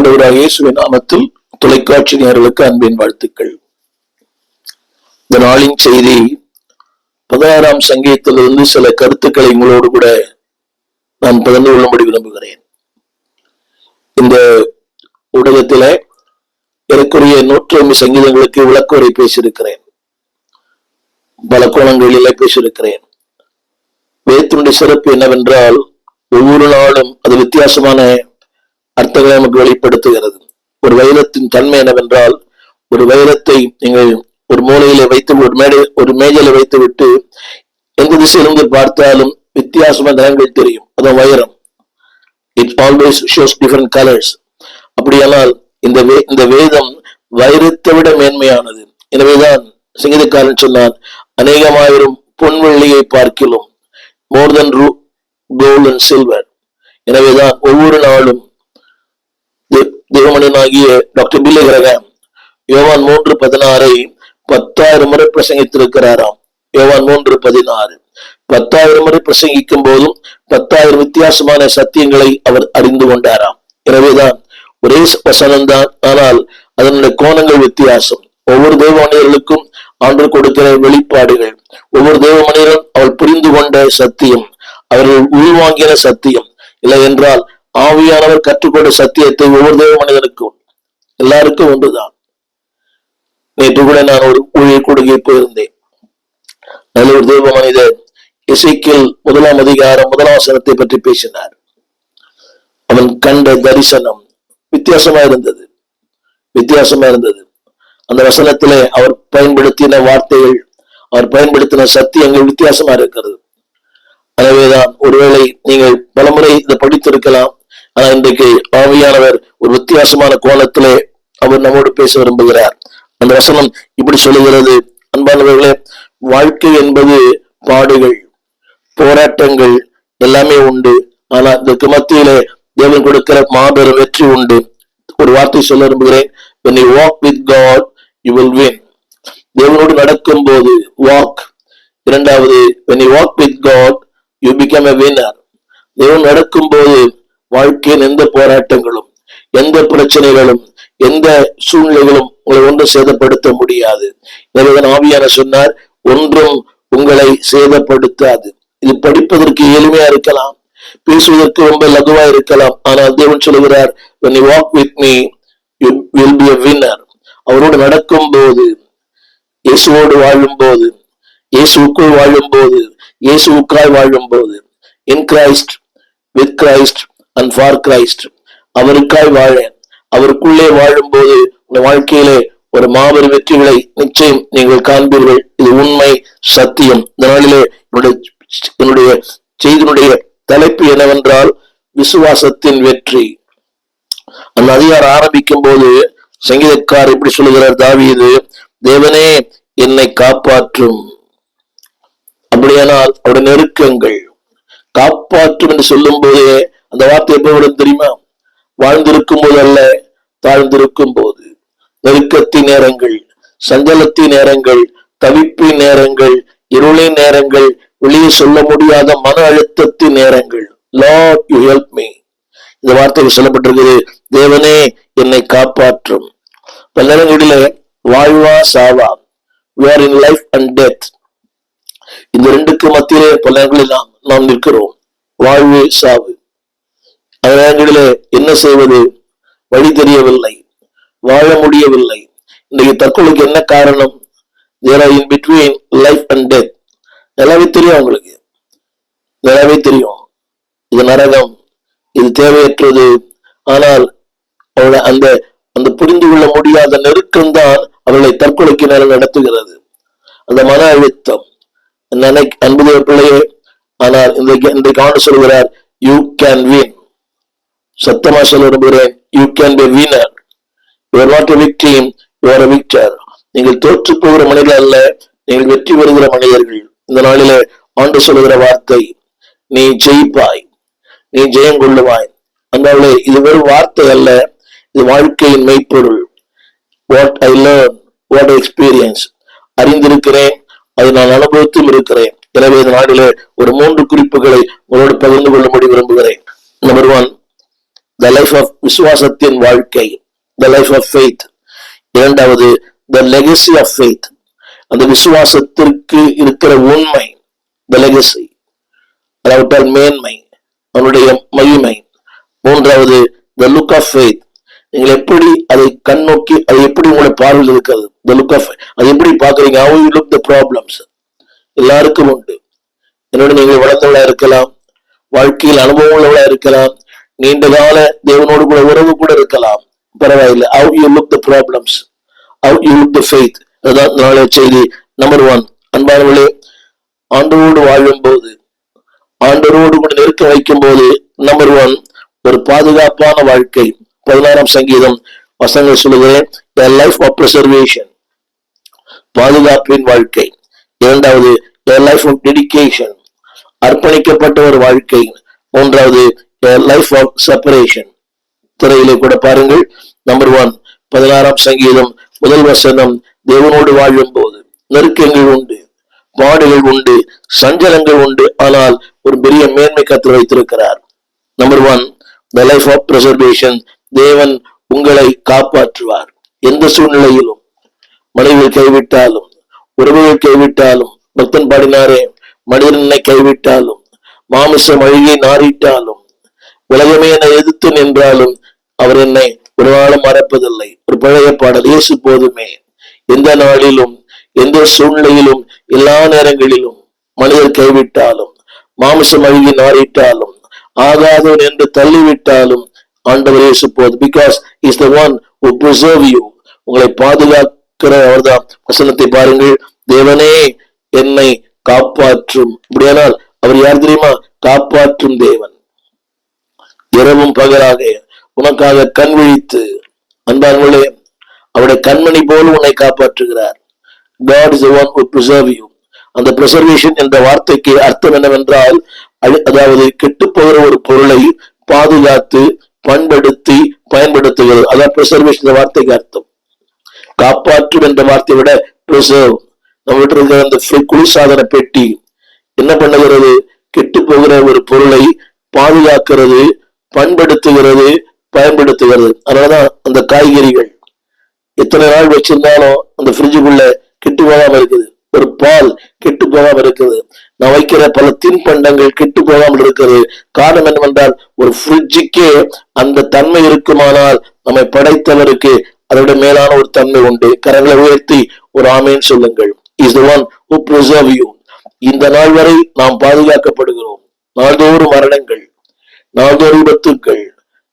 ஆண்டவராகிய இயேசுவின் நாமத்தில் தொலைக்காட்சி நேயர்களுக்கு அன்பின் வாழ்த்துக்கள். இந்த நாளின் செய்தி 16ஆம் சங்கீதத்திலிருந்து சில கருத்துக்களை உங்களோடு கூட நான் பகிர்ந்து கொள்ளும்படி விரும்புகிறேன். இந்த ஊடகத்தில எனக்குரிய 105 சங்கீதங்களுக்கு விளக்குரை பேசியிருக்கிறேன். பல கோணங்களிலே பேசியிருக்கிறேன். வேதத்தினுடைய சிறப்பு என்னவென்றால், ஒவ்வொரு நாளும் அது வித்தியாசமான அர்த்தங்களை நமக்கு வெளிப்படுத்துகிறது. ஒரு வைரத்தின் தன்மை என்னவென்றால், ஒரு வைரத்தை நீங்கள் ஒரு மூலையில வைத்து ஒரு மேஜையில வைத்து விட்டு எந்த திசையிலிருந்து பார்த்தாலும் வித்தியாசமான நிறங்கள் தெரியும். அதான் வைரம். It always shows different colours. அப்படியானால் இந்த வேதம் வைரத்தை விட மேன்மையானது. எனவேதான் சங்கீதக்காரன் சொன்னான், அநேகமாயிரம் பொன்வெள்ளியை பார்க்கிலும் மோர் தென் கோல்ட் அண்ட் சில்வர். எனவேதான் ஒவ்வொரு நாளும் தேவமனிதனாகிய டாக்டர் பில்லி கிரஹாம் யோவான் 3:16 10,000 முறை பிரசங்கித்திருக்கிறாராம். யோவான் 3:16 10,000 முறை பிரசங்கிக்கும் போதும் 10,000 வித்தியாசமான சத்தியங்களை அவர் அறிந்து கொண்டாராம். எனவேதான் ஒரே வசனம்தான், ஆனால் அதனுடைய கோணங்கள் வித்தியாசம். ஒவ்வொரு தேவ மனிதர்களுக்கும் ஆண்டவர் கொடுக்கிற வெளிப்பாடுகள், ஒவ்வொரு தேவ மனிதரும் அவள் புரிந்து கொண்ட சத்தியம், அவர்கள் உள்வாங்கின சத்தியம், இல்லை என்றால் ஆவியானவர் கற்றுக்கொண்ட சத்தியத்தை ஒவ்வொரு தேவ மனிதனுக்கும் எல்லாருக்கும் ஒன்றுதான். நேற்று கூட நான் ஒரு ஊழியர் கூடுகை போயிருந்தேன். நல்ல ஒரு தேவ மனிதர் எசேக்கியேல் 1ஆம் அதிகாரம் 1ஆம் வசனத்தை பற்றி பேசினார். அவன் கண்ட தரிசனம் வித்தியாசமா இருந்தது. அந்த வசனத்திலே அவர் பயன்படுத்தின வார்த்தைகள், அவர் பயன்படுத்தின சத்தியங்கள் வித்தியாசமா இருக்கிறது. எனவேதான் ஒருவேளை நீங்கள் பலமுறை இதை படித்திருக்கலாம், ஆனா இன்றைக்கு ஆவியானவர் ஒரு வித்தியாசமான கோணத்திலே அவர் நம்மோடு பேச விரும்புகிறார். அந்த வசனம் இப்படி சொல்லுகிறது, அன்பானவர்களே, வாழ்க்கை என்பது பாடுகள், போராட்டங்கள் எல்லாமே உண்டு. ஆனா இதற்கு மத்தியிலே தேவன் கொடுக்கிற மாபெரும் வெற்றி உண்டு. ஒரு வார்த்தை சொல்ல விரும்புகிறேன், when you walk with God you will win. தேவனோடு நடக்கும் போது வாக். இரண்டாவது, when you walk with God you become a winner. தேவன் நடக்கும் போது வாழ்க்கையின் எந்த போராட்டங்களும், எந்த பிரச்சனைகளும், எந்த சூழ்நிலைகளும் உங்களை ஒன்றும் சேதப்படுத்த முடியாது. எனவே ஆவியான சொன்னார், ஒன்றும் உங்களை சேதப்படுத்தாது. இது படிப்பதற்கு எளிமையா இருக்கலாம், பேசுவதற்கு ரொம்ப லகுவா இருக்கலாம், ஆனால் தேவன் சொல்லுகிறார், when you walk with me you will be a winner. அவரோடு நடக்கும் போது, இயேசுவோடு வாழும் போது, இயேசுக்குள் வாழும் போது, இயேசுக்காய் வாழும் போது, in Christ, with Christ and for Christ, அவருக்காய் வாழ, அவருக்குள்ளே வாழும் போது உங்கள் வாழ்க்கையிலே ஒரு மாபெரும் வெற்றிகளை நிச்சயம் நீங்கள் காண்பீர்கள். இது உண்மை, சத்தியம். இந்த நாளிலே என்னுடைய செய்தியினுடைய தலைப்பு என்னவென்றால், விசுவாசத்தின் வெற்றி. அந்த அதிகாரம் ஆரம்பிக்கும் போது சங்கீதக்காரர் இப்படி சொல்லுகிறார், தாவீது, தேவனே என்னை காப்பாற்றும். அப்படியானால் அவருடைய நெருக்கங்கள் காப்பாற்றும் என்று சொல்லும் போதே அந்த வார்த்தை எப்ப வரும் தெரியுமா? வாழ்ந்திருக்கும் போது அல்ல, தாழ்ந்திருக்கும் போது. நெருக்கத்தின் நேரங்கள், சஞ்சலத்தின் நேரங்கள், தவிப்பின் நேரங்கள், இருளின் நேரங்கள், வெளியே சொல்ல முடியாத மன அழுத்தத்தின் நேரங்கள், Lord you help me. இந்த வார்த்தைகள் சொல்லப்பட்டிருக்குது, தேவனே என்னை காப்பாற்றும். பல நேரங்களிலே வாழ்வா சாவா, we are in life and death. இந்த ரெண்டுக்கு மத்தியிலே பல நேரங்களில் நாம் நிற்கிறோம். வாழ்வு சாவு. அந்த நேரங்களிலே என்ன செய்வது? வழி தெரியவில்லை, வாழ முடியவில்லை. இன்றைக்கு தற்கொலைக்கு என்ன காரணம்? There are in between life and death. நல்லாவே தெரியும் உங்களுக்கு, நல்லாவே தெரியும். இது நரகம், இது தேவையற்றது. ஆனால் அவளை அந்த புரிந்து கொள்ள முடியாத நெருக்கம்தான் அவளை தற்கொலைக்கு நேரம் நடத்துகிறது. அந்த மன அழுத்தம். அன்புடைய பிள்ளையே, ஆனால் இன்றைக்கு ஆண்டு சொல்கிறார், யூ கேன் வின். சத்தமா சொல்ல விரும்புகிறேன், you can be Winner. You are not a victim, you are a Victor. நீங்கள் தோற்று போகிற மனிதர் அல்ல, நீங்கள் வெற்றி பெறுகிற மனிதர்கள். இந்த நாளிலே ஆண்டு சொல்லுகிற வார்த்தை, நீ ஜெயிப்பாய், நீ ஜெயம் கொள்ளுவாய். அந்தாலே இது வெறும் வார்த்தை அல்ல, இது வாழ்க்கையின் மெய்ப்பொருள். What I learn, what I experience. அறிந்திருக்கிறேன், அதை நான் அனுபவத்தில் இருக்கிறேன். எனவே இந்த நாளிலே ஒரு 3 குறிப்புகளை உங்களோடு பகிர்ந்து கொள்ளும்படி விரும்புகிறேன். நம்பர் 1, the life of விசுவாசத்தின் வாழ்க்கை, the life of faith. இரண்டாவது the legacy of faith, அந்த விசுவாசத்திற்கு இருக்கிற உண்மை, the legacy, அதாவது மேன்மை, அவனுடைய மகிமை. மூன்றாவது the look of faith, நீங்கள் எப்படி அதை கண்ணோக்கி அது எப்படி உங்களுடைய பார்வையில் இருக்கிறது, the look of faith, அது எப்படி பாக்குறீங்க, how you look the problems. எல்லாருக்கும் உண்டு. என்னோட நீங்கள் வளர்ந்தவளா இருக்கலாம், வாழ்க்கையில் அனுபவம் உள்ளவளா இருக்கலாம், நீண்ட கால தேவனோடு கூட உறவு கூட இருக்கலாம், பரவாயில்லை. how you look the problems, how you look the faith. அதுதான் நாளைய செய்தி. நம்பர் 1, அன்பானவர்களே, ஆண்டவரோடு வாழும் போது, ஆண்டவரோடு கூட நெருக்க வைக்கும் போது, நம்பர் 1 ஒரு பாதுகாப்பான வாழ்க்கை. 16ஆம் சங்கீதம் வசனங்கள் சொல்லுகிறேன், a life of preservation, பாதுகாப்பின் வாழ்க்கை. இரண்டாவது a life of dedication, அர்ப்பணிக்கப்பட்ட ஒரு வாழ்க்கை. மூன்றாவது a life of separation. திரையிலே கூட பாருங்கள். நம்பர் 1 16ஆம் சங்கீதம் முதல் வசனம், தேவனோடு வாழும் போது நெருக்கங்கள் உண்டு, பாடுகள் உண்டு, சஞ்சலங்கள் உண்டு, ஆனால் ஒரு பெரிய மேன்மை கற்று வைத்திருக்கிறார். Number 1 the life of preservation, தேவன் உங்களை காப்பாற்றுவார். எந்த சூழ்நிலையிலும், மனைவியை கைவிட்டாலும், உறவுகள் கைவிட்டாலும், பக்தன் பாடினாரே, மனிதனை கைவிட்டாலும், மாமிசம் அழுகி நாறிட்டாலும், உலகமே என்னை எதிர்த்து நின்றாலும் அவர் என்னை ஒரு நாளும் மறப்பதில்லை. ஒரு பழைய பாடல், இயேசு போதுமே. எந்த நாளிலும், எந்த சூழ்நிலையிலும், எல்லா நேரங்களிலும், மனிதர் கைவிட்டாலும், மாமிசம் அழுகி நாறிட்டாலும், ஆகாதவன் என்று தள்ளிவிட்டாலும், ஆண்டவர் இயேசு போதும். Because is the one who preserve you, உங்களை பாதுகாக்கிற அவர்தான். வசனத்தை பாருங்கள், தேவனே என்னை காப்பாற்றும். அப்படியானால் அவர் யார் தெரியுமா? காப்பாற்றும் தேவன். இரவும் பகலாக உனக்காக கண் விழித்து, அன்பார்களே, அவருடைய கண்மணி போல உன்னை காப்பாற்றுகிறார். God is the one who preserve you. அந்த preservation என்ற வார்த்தைக்கு அர்த்தம் என்னவென்றால், அதாவது கெட்டு போகிற ஒரு பொருளை பாதுகாத்து பண்படுத்தி பயன்படுத்துகிறது. அதான் preservation என்ற வார்த்தைக்கு அர்த்தம். காப்பாற்றும் என்ற வார்த்தையை விட preserve, நம்ம வீட்டில் இருக்கிற அந்த குளிர்சாதன பெட்டி என்ன பண்ணுகிறது? கெட்டு போகிற ஒரு பொருளை பாதுகாக்கிறது, பண்படுத்துகிறது, பயன்படுத்துகிறது. அதனாலதான் அந்த காய்கறிகள் எத்தனை நாள் வச்சிருந்தாலும் அந்த ஃப்ரிட்ஜுக்குள்ள கெட்டு போகாம இருக்குது. ஒரு பால் கெட்டு போகாம இருக்குது. நான் வைக்கிற பல தின்பண்டங்கள் கெட்டு போகாமல் இருக்கிறது. காரணம் என்னவென்றால், ஒரு ஃப்ரிட்ஜுக்கே அந்த தன்மை இருக்குமானால் நம்மை படைத்தவருக்கு அதோட மேலான ஒரு தன்மை உண்டு. கரங்களை உயர்த்தி ஒரு ஆமேன் சொல்லுங்கள். Is the one who preserve you. இந்த நாள் வரை நாம் பாதுகாக்கப்படுகிறோம். நாள்தோறும் மரணங்கள், நாள்தோறும் விபத்துக்கள்,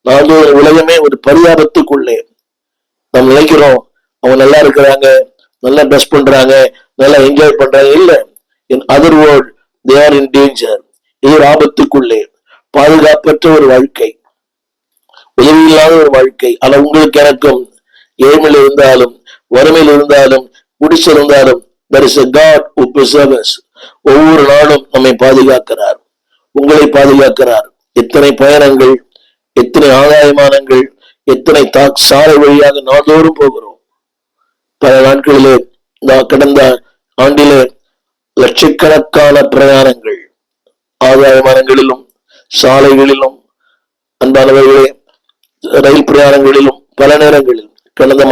நாள்தோறும் உலகமே ஒரு பரிதாபத்துக்குள்ளே. நம்ம நினைக்கிறோம் அவங்க நல்லா இருக்கிறாங்க, நல்லா ட்ரெஸ் பண்றாங்க, நல்லா என்ஜாய் பண்றாங்க. இல்ல, in other world they are in danger. இது ஒரு ஆபத்துக்குள்ளே, பாதுகாப்பற்ற ஒரு வாழ்க்கை, உதவி இல்லாத ஒரு வாழ்க்கை. ஆனா உங்களுக்கு எனக்கும் ஏழ்மையில் இருந்தாலும், வறுமையில் இருந்தாலும், குடிச்சிருந்தாலும், there is a God who preserves us. ஒவ்வொரு நாளும் நம்மை பாதுகாக்கிறார், உங்களை பாதுகாக்கிறார். எத்தனை பயணங்கள், எத்தனை ஆதாயமானங்கள், எத்தனை சாலை வழியாக நாள்தோறும் போகிறோம். பல நாட்களிலே, கடந்த ஆண்டிலே லட்சக்கணக்கான பிரயாணங்கள், ஆதாயமானங்களிலும் சாலைகளிலும், அன்பானவர்களே, ரயில் பிரயாணங்களிலும், பல நேரங்களில். கடந்த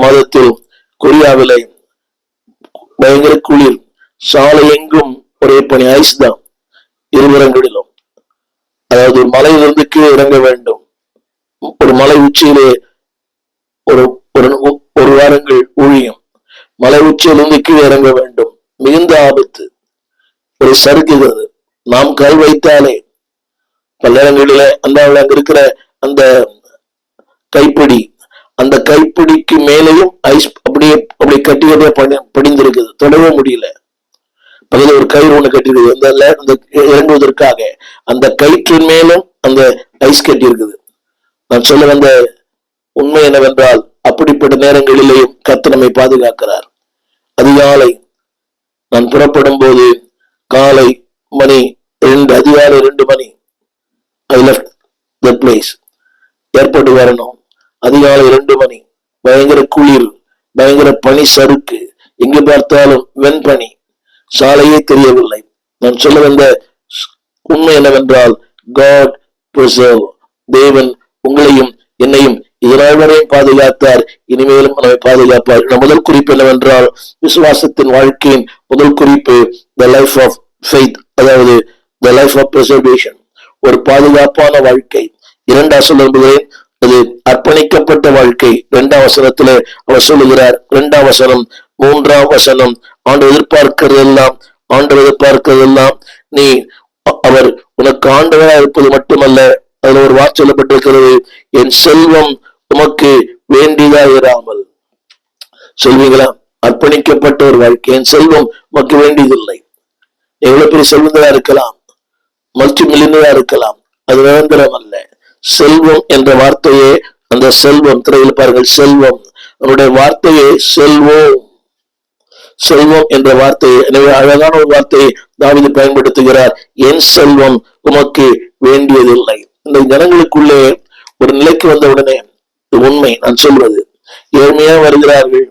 மாதத்தில் கொரியாவிலே பயங்கர குளிர், சாலை எங்கும் ஒரே பனி, ஐஸ் தான் இருபுறங்களிலும். அதாவது ஒரு மலையிலிருந்து கீழே இறங்க வேண்டும். ஒரு மலை உச்சியிலே ஒரு வாரங்கள் ஊழியம், மலை உச்சியிலிருந்து கீழே இறங்க வேண்டும். மிகுந்த ஆபத்து, ஒரு சறுக்குகிறது. நாம் கை வைத்தாலே பல நேரங்களில அங்க இருக்கிற அந்த கைப்பிடி, அந்த கைப்பிடிக்கு மேலேயும் ஐஸ் அப்படியே கட்டிக்கவே படிந்திருக்குது, தொடவே முடியல. பக்கத்துல ஒரு கயிறு ஒண்ணு கட்டிருக்குது அந்த இறங்குவதற்காக. அந்த கயிற்றின் மேலும் அந்த ஐஸ் கட்டி இருக்குது. நான் சொல்ல வந்த உண்மை என்னவென்றால், அப்படிப்பட்ட நேரங்களிலேயும் கர்த்தர் நம்மை பாதுகாக்கிறார். அதிகாலை நான் புறப்படும் போது, காலை மணி 2, அதிகாலை 2 மணி, I left the place. Airport வரணும். அதிகாலை 2 மணி, பயங்கர குளிர், பயங்கர பனி சறுக்கு, எங்கு பார்த்தாலும் வெண்பனி, சாலையே தெரியவில்லை. நான் சொல்ல வந்த உண்மை என்னவென்றால், God preserve, தேவன் உங்களையும் என்னையும் இதனால் வரையும் பாதுகாத்தார், இனிமேலும் நம்மை பாதுகாப்பார். முதல் குறிப்பு என்னவென்றால், விசுவாசத்தின் வாழ்க்கையின் முதல் குறிப்பு the life of faith, அதாவது the life of preservation, ஒரு பாதுகாப்பான வாழ்க்கை. இரண்டாம் சொல்லுகிறேன், அது அர்ப்பணிக்கப்பட்ட வாழ்க்கை. 2ஆம் வசனத்திலே அவர் சொல்லுகிறார், 2ஆம் வசனம் 3ஆம் வசனம், ஆண்டவர் எதிர்பார்க்கிறதெல்லாம் நீ அவர் உனக்கு ஆண்டவராக இருப்பது மட்டுமல்ல, அதுல ஒரு வார்த்தை சொல்லப்பட்டிருக்கிறது, என் செல்வம் உமக்கு வேண்டியதா இராமல். சொல்வீங்களா? அர்ப்பணிக்கப்பட்ட ஒரு வாழ்க்கை. என் செல்வம் உமக்கு வேண்டியதில்லை. எவ்வளவு பெரிய செல்வந்தரா இருக்கலாம், மல்டி மில்லியனரா இருக்கலாம், அது நிரந்தரம் அல்ல. செல்வம் என்ற வார்த்தையே, அந்த செல்வம், திரையில் பாருங்கள், செல்வம், அவருடைய வார்த்தையே செல்வம். செல்வம் என்ற வார்த்தையை, எனவே அழகான ஒரு வார்த்தையை தாவீது பயன்படுத்துகிறார், என் செல்வம் உமக்கு வேண்டியதில்லை. இந்த ஜனங்களுக்குள்ளே ஒரு நிலைக்கு வந்தவுடனே, உண்மை நான் சொல்வது, ஏழ்மையா வருகிறார்கள்,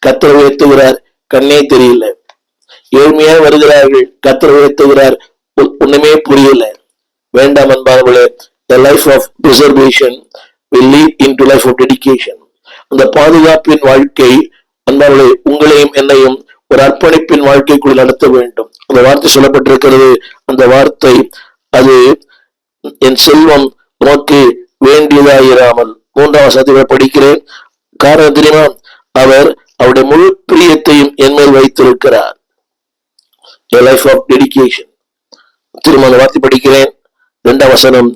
கர்த்தரை உயர்த்துகிறார், கண்ணே தெரியல. ஏழ்மையா வருகிறார்கள், கர்த்தரை உயர்த்துகிறார், ஒண்ணுமே புரியல. வேண்டாம் அன்பானவர்களே, the life of preservation will lead into life of dedication. அந்த பாதுகாப்பின் வாழ்க்கை அன்பானவர்களே உங்களையும் என்னையும் ஒரு அர்ப்பணிப்பின் வாழ்க்கைக்குள் நடத்த வேண்டும். அந்த வார்த்தை சொல்லப்பட்டிருக்கிறது, அந்த வார்த்தை, அது என் செல்வம் உனக்கு வேண்டியதாயிராமல். 3ஆம் வசனத்தை படிக்கிறேன். காரணம் தெரியுமா? அவர் அவருடைய முழு பிரியத்தையும் என் மேல் வைத்திருக்கிறார். A life of dedication. திரும்ப அந்த வார்த்தை படிக்கிறேன். 2ஆம் வசனம்,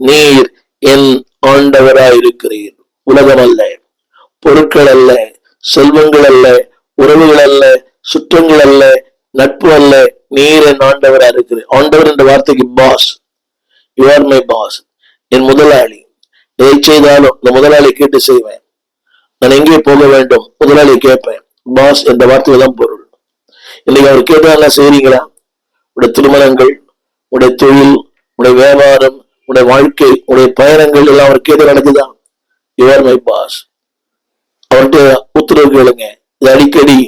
நீர் என் ஆண்டவராயிருக்கிறீர். உலகம் அல்ல, பொருட்கள் அல்ல, செல்வங்கள் அல்ல, உறவுகள் அல்ல, சுற்றங்கள் அல்ல, நட்பு அல்ல, நீர் என் ஆண்டவராக இருக்கிறீர். ஆண்டவர் என்ற வார்த்தைக்கு boss, you are my boss, என் முதலாளி. எதை செய்தாலும் இந்த முதலாளி கேட்டு செய்வேன். நான் எங்கே போக வேண்டும், முதலாளி கேட்பேன். பாஸ் என்ற வார்த்தைக்கு தான் பொருள். இன்னைக்கு அவர் கேட்டாலும் செய்றீங்களா? உடைய திருமணங்கள், உடைய தொழில், உடைய வியாபாரம், உடைய வாழ்க்கை, உடைய பயணங்கள் எல்லாம் அவர் கேட்டு நடக்குதான்? You are my boss. அவர்கிட்ட உத்தரவு கேளுங்க. இது அடிக்கடி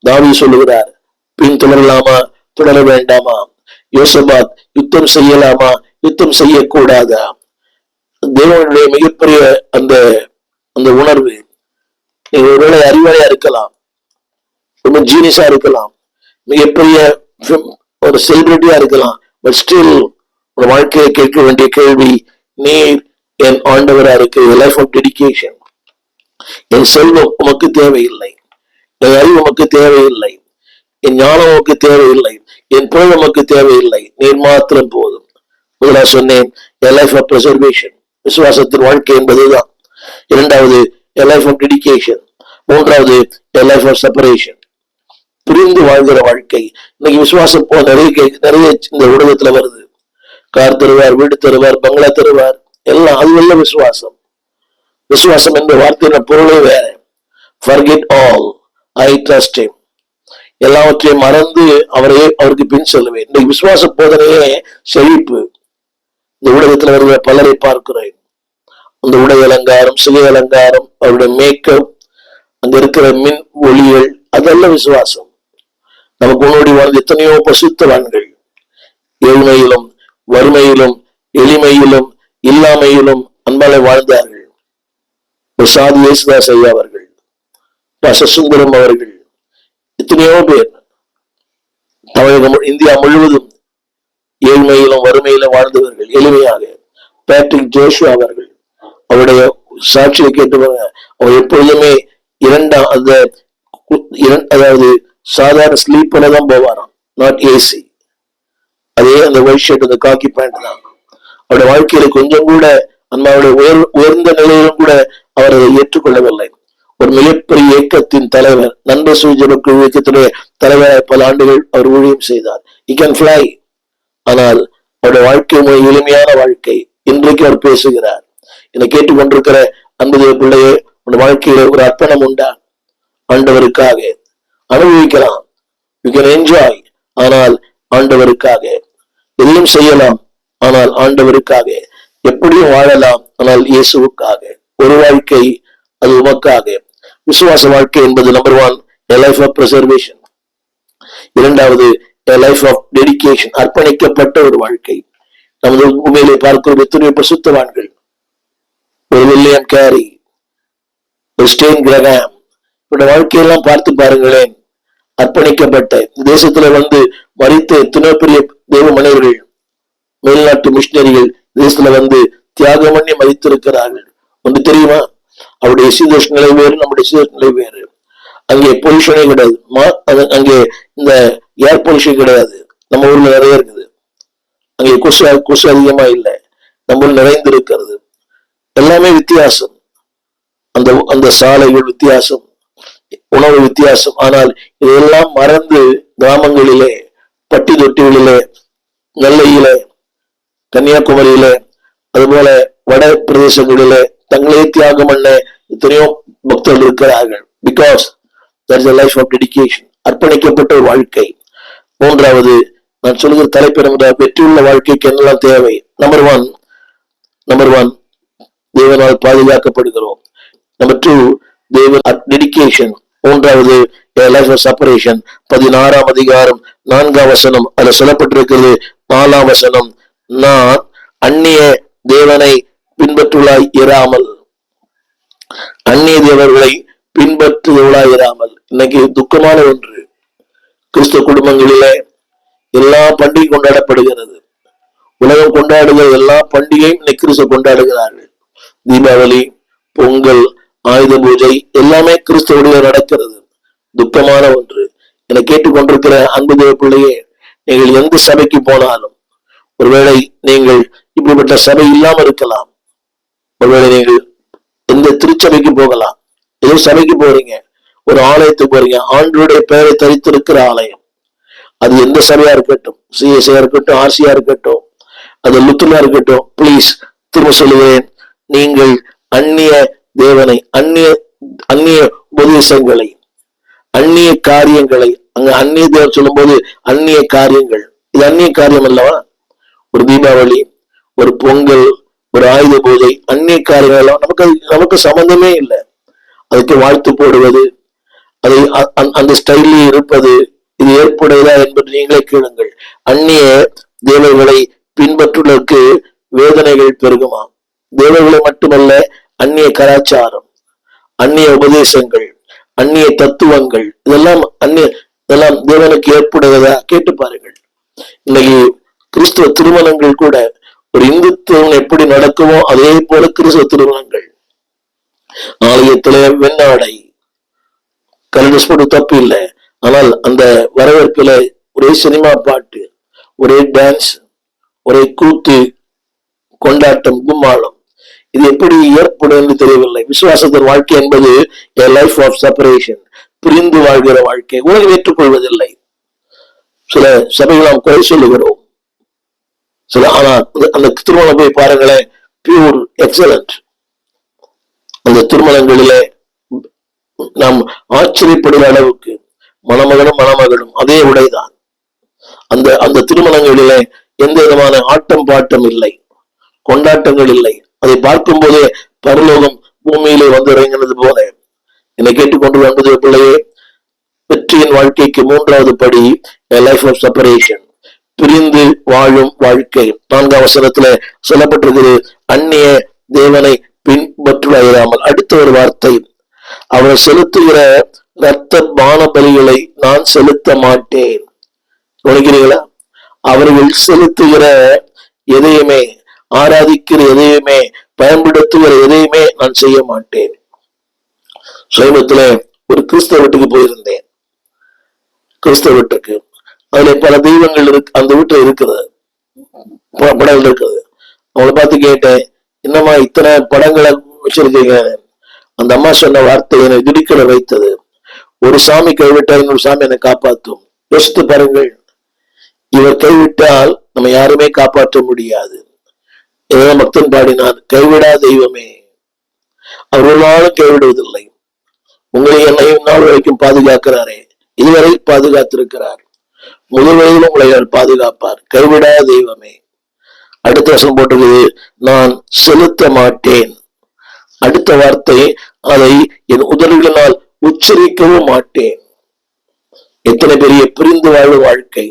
தாவீது சொல்லுகிறார். பின் தொடரலாமா, தொடர வேண்டாமா? யோசபாத் யுத்தம் செய்யலாமா, யுத்தம் செய்யக்கூடாதா? தேவனுடைய மிகப்பெரிய அந்த அந்த உணர்வு. நீங்க ஒருவேளை அறிவாளியா இருக்கலாம், ரொம்ப ஜீனியஸா இருக்கலாம், மிகப்பெரிய ஒரு செலிபிரிட்டியா இருக்கலாம், பட் ஸ்டில் ஒரு வாழ்க்கையை கேட்க வேண்டிய கேள்வி, நீர் என் ஆண்டவரா இருக்கு. Life of dedication. என் செல்வம் உமக்கு தேவையில்லை, என் அறிவு உமக்கு தேவையில்லை, என் ஞானம் உமக்கு தேவையில்லை, என் புகழ் உமக்கு தேவையில்லை, நீர் மாத்திரம் போதும். முதலா சொன்னேன், a life of preservation, விசுவாசத்தின் வாழ்க்கை என்பதுதான். இரண்டாவது, a life of dedication. மூன்றாவது, a life of separation, புரிந்து வாழ்கிற வாழ்க்கை. இன்னைக்கு விசுவாசம் போ நிறைய இந்த உலகத்துல வருது. கார் தருவார், வீடு தருவார், பங்களா தருவார், எல்லாம் அது விசுவாசம். விசுவாசம் என்ற வார்த்தையின் பொருளே வேற. forget all, I trust him. எல்லாவற்றையும் மறந்து அவருக்கு பின் செல்லுவேன். இன்னைக்கு விசுவாச போதனையே செழிப்பு. இந்த உலகத்துல வருகிற பலரை பார்க்கிறேன். அந்த உடை அலங்காரம், சிகை அலங்காரம், அவருடைய மேக்கப், அங்க இருக்கிற மின் ஒளிகள், அதெல்லாம் விசுவாசம். நமக்கு முன்னோடி வாழ்ந்த எத்தனையோ பசுத்தவான்கள் ஏழ்மையிலும் வறுமையிலும் எளிமையிலும் இல்லாமையிலும் அன்பாலே வாழ்ந்தார்கள். சாதி இயேசுதாஸ் ஐயா அவர்கள், சுந்தரம் அவர்கள், எத்தனையோ பேர் தமிழகம், இந்தியா முழுவதும் ஏழ்மையிலும் வறுமையிலும் வாழ்ந்தவர்கள் எளிமையாக. பேட்ரிக் ஜோஷுவா அவர்கள், அவருடைய சாட்சியை கேட்டுவாங்க. அவர் எப்பொழுதுமே அதாவது சாதாரண ஸ்லீப்பர்ல தான் போவாராம், நாட் ஏசி. அதே அந்த ஒயிட் ஷர்ட், அந்த காக்கி பேண்ட் தான். அவருடைய வாழ்க்கையில கொஞ்சம் கூட அம்மாவுடைய உயர்ந்த நிலையிலும் கூட அவர் அதை ஏற்றுக்கொள்ளவில்லை. ஒரு மிகப்பெரிய இயக்கத்தின் தலைவர், நண்பர் சுஜபக்கு இயக்கத்துடைய தலைவராக பல ஆண்டுகள் அவர் ஊழியம் செய்தார். He can fly. ஆனால் அவருடைய வாழ்க்கை மிக எளிமையான வாழ்க்கை. இன்றைக்கு அவர் பேசுகிறார். என்னை கேட்டுக்கொண்டிருக்கிற அன்புடைய பிள்ளையே, உன் வாழ்க்கையில ஒரு அர்ப்பணம் உண்டா? ஆண்டவருக்காக அனுபவிக்கலாம், யூ கேன் என்ஜாய், ஆனால் ஆண்டவருக்காக எல்லாம் செய்யலாம், ஆனால் ஆண்டவருக்காக எப்படியும் வாழலாம், ஆனால் இயேசுவுக்காக. ஒரு வாழ்க்கை, அது உமக்காக. விசுவாச வாழ்க்கை என்பது number 1, a life of preservation. இரண்டாவது, a life of dedication, அர்ப்பணிக்கப்பட்ட ஒரு வாழ்க்கை. நமது உண்மையிலே பார்க்கிற எத்தனையோ பசுத்தவான்கள் ஒரு வில்லியம் கேரி, ஒரு ஸ்டெயின் கிரகாம், இவருடைய வாழ்க்கையெல்லாம் பார்த்து பாருங்களேன். அர்ப்பணிக்கப்பட்ட தேசத்துல மறித்த எத்தனை பெரிய தெய்வ மனிதர்கள், மேல்நாட்டு மிஷினரிகள் தேசத்துல தியாகம் பண்ணி மறித்திருக்கிறார்கள். ஒன்று தெரியுமா? அவருடைய சீதோஷ் நிலை வேறு, நம்முடைய சீதோஷ் நிலை வேறு. அங்கே பொல்யூஷனே கிடையாது. அங்கே இந்த ஏர் பொல்யூஷன் கிடையாது. நம்ம ஊர்ல நிறைய இருக்குது. அங்கே கொசு அதிகமா இல்லை, நம்ம ஊர்ல நிறைந்து இருக்கிறது. எல்லாமே வித்தியாசம். அந்த சாலைகள் வித்தியாசம், உணவு வித்தியாசம். ஆனால் இதெல்லாம் மறந்து கிராமங்களிலே, பட்டி தொட்டிகளிலே, நெல்லையிலே, கன்னியாகுமரியிலே, அதுபோல வட பிரதேசங்களிலே தங்களே தியாகம் பண்ண எத்தனையோ பக்தர்கள் இருக்கிறார்கள். Because there is a life of dedication, அர்ப்பணிக்கப்பட்ட ஒரு வாழ்க்கை. மூன்றாவது நான் சொல்லுகிற தலைப்பிட வெற்றியுள்ள வாழ்க்கைக்கு என்னெல்லாம் தேவை? நம்பர் ஒன் தேவனால் பாதுகாக்கப்படுகிறோம். நம்பர் 2 தேவன் டெடிகேஷன். மூன்றாவது லைஃப் ஆஃப் செப்பரேஷன். 16ஆம் அதிகாரம் 4ஆம் வசனம் அதுல சொல்லப்பட்டிருக்கிறது. 4ஆம் வசனம், நான் அந்நிய தேவனை பின்பற்றுவளாய் இராமல், அந்நிய தேவர்களை பின்பற்றுவளாய் இராமல். இன்னைக்கு துக்கமான ஒன்று, கிறிஸ்தவ குடும்பங்களிலே எல்லா பண்டிகை கொண்டாடப்படுகிறது. உலகம் கொண்டாடுகிற எல்லா பண்டிகையும் இன்னைக்கு கிறிஸ்தவ கொண்டாடுகிறார்கள். தீபாவளி, பொங்கல், ஆயுத பூஜை எல்லாமே கிறிஸ்தவடைய நடக்கிறது. துக்கமான ஒன்று. என்னை கேட்டுக்கொண்டிருக்கிற அன்பு தேவ பிள்ளையே, நீங்கள் எந்த சபைக்கு போனாலும், ஒருவேளை நீங்கள் இப்படிப்பட்ட சபை இல்லாம இருக்கலாம், ஒருவேளை நீங்கள் எந்த திருச்சபைக்கு போகலாம், ஏதோ சபைக்கு போறீங்க, ஒரு ஆலயத்துக்கு போறீங்க, ஆண்டவருடைய பெயரை தரித்திருக்கிற ஆலயம். அது எந்த சபையா இருக்கட்டும், சிஎஸ்ஐ இருக்கட்டும், ஆர்சியா இருக்கட்டும், அது லுத்துனா இருக்கட்டும், பிளீஸ் திரும்ப சொல்லுகிறேன், நீங்கள் அந்நிய தேவனை, அந்நிய உபதேசங்களை, அந்நிய காரியங்களை, அங்க அந்நிய தேவன் சொல்லும் போது அந்நிய காரியங்கள், இது அந்நிய காரியம் அல்லவா? ஒரு தீபாவளி, ஒரு பொங்கல், ஒரு ஆயுத பூஜை, அந்நிய காரியங்கள் எல்லாம் நமக்கு சம்பந்தமே இல்லை. அதுக்கு வாழ்த்து போடுவது, அதை அந்த ஸ்டைலில் இருப்பது, இது ஏற்புடையதா என்பது நீங்களே கேளுங்கள். அந்நிய தேவர்களை பின்பற்றுவதற்கு வேதனைகள் பெருகுமா? தேவர்களை மட்டுமல்ல, அந்நிய கலாச்சாரம், அந்நிய உபதேசங்கள், அந்நிய தத்துவங்கள், இதெல்லாம் தேவனுக்கு ஏற்புடையதா? கேட்டு பாருங்கள். இன்னைக்கு கிறிஸ்துவ திருமணங்கள் கூட ஒரு இந்துத்துவம் எப்படி நடக்குமோ அதே போல கிறிஸ்துவ திருமணங்கள். ஆலயத்திலே வெண்ணாடை, கலண்டஸ் போட்டு தப்பு இல்லை. ஆனால் அந்த வரவேற்பில ஒரே சினிமா பாட்டு, ஒரே டான்ஸ், ஒரே கூத்து, கொண்டாட்டம், கும்மாளம். இது எப்படி ஏற்படும் என்று தெரியவில்லை. விசுவாசத்தின் வாழ்க்கை என்பது லைஃப் ஆஃப் செப்பரேஷன், பிரிந்து வாழ்கிற வாழ்க்கை. உலகம் ஏற்றுக்கொள்வதில்லை. சில சபைகள் நாம் குறை சொல்லுகிறோம், ஆனா அந்த திருமணம் போய் பாருங்களேன், பியூர் எக்ஸலண்ட். அந்த திருமணங்களிலே நாம் ஆச்சரியப்படுகிற அளவுக்கு மணமகனும் அதே உடைதான். அந்த திருமணங்களிலே எந்த விதமான ஆட்டம் பாட்டம் இல்லை, கொண்டாட்டங்கள் இல்லை. அதை பார்க்கும் போதே பரலோகம் பூமியிலே இறங்கினது போல. என்னை கேட்டுக்கொண்டு வந்தது பிள்ளையே, வெற்றியின் வாழ்க்கைக்கு 3வது படி லைஃப் ஆஃப் செப்பரேஷன், பிரிந்து வாழும் வாழ்க்கை. 4ஆம் வசனத்துல சொல்லப்பட்டிருக்கிறது, அந்நிய தேவனை பின்பற்றுவாயிராமல். அடுத்த ஒரு வார்த்தை, அவர் செலுத்துகிற இரத்த பான பலிகளை நான் செலுத்த மாட்டேன். உணர்கிறீங்களா? அவர்கள் செலுத்துகிற எதையுமே, ஆராதிக்கிற எதையுமே, பயன்படுத்துகிற எதையுமே நான் செய்ய மாட்டேன். சமீபத்துல ஒரு கிறிஸ்தவ வீட்டுக்கு போயிருந்தேன். கிறிஸ்தவ வீட்டுக்கு அதுல பல தெய்வங்கள் அந்த வீட்டுல இருக்கிறது, படங்கள் இருக்குது. அவங்களை பார்த்து கேட்டேன், என்னம்மா இத்தனை படங்களை வச்சிருக்கீங்க? அந்த அம்மா சொன்ன வார்த்தை என்னை திடுக்கிட வைத்தது. ஒரு சாமி கைவிட்டால் இன்னொரு சாமி என்னை காப்பாற்றும். யோசித்து பாருங்கள், இவர் கைவிட்டால் நம்ம யாருமே காப்பாற்ற முடியாது. ஏதாவது பக்தன் பாடினார், கைவிடா தெய்வமே. அவர் ஒரு நாளும் கைவிடுவதில்லை. உங்களை என்னையும் நாள் வரைக்கும் பாதுகாக்கிறாரே, இதுவரை பாதுகாத்திருக்கிறார். முதல் வயதிலும் உங்களை பாதுகாப்பார். கைவிடா தெய்வமே. அடுத்த வசனம் போட்டுக்குது, நான் செலுத்த மாட்டேன். அடுத்த வார்த்தை, அதை என் உதடுகளினால் உச்சரிக்கவும் மாட்டேன். எத்தனை பெரிய பிரிந்து வாழும் வாழ்க்கை.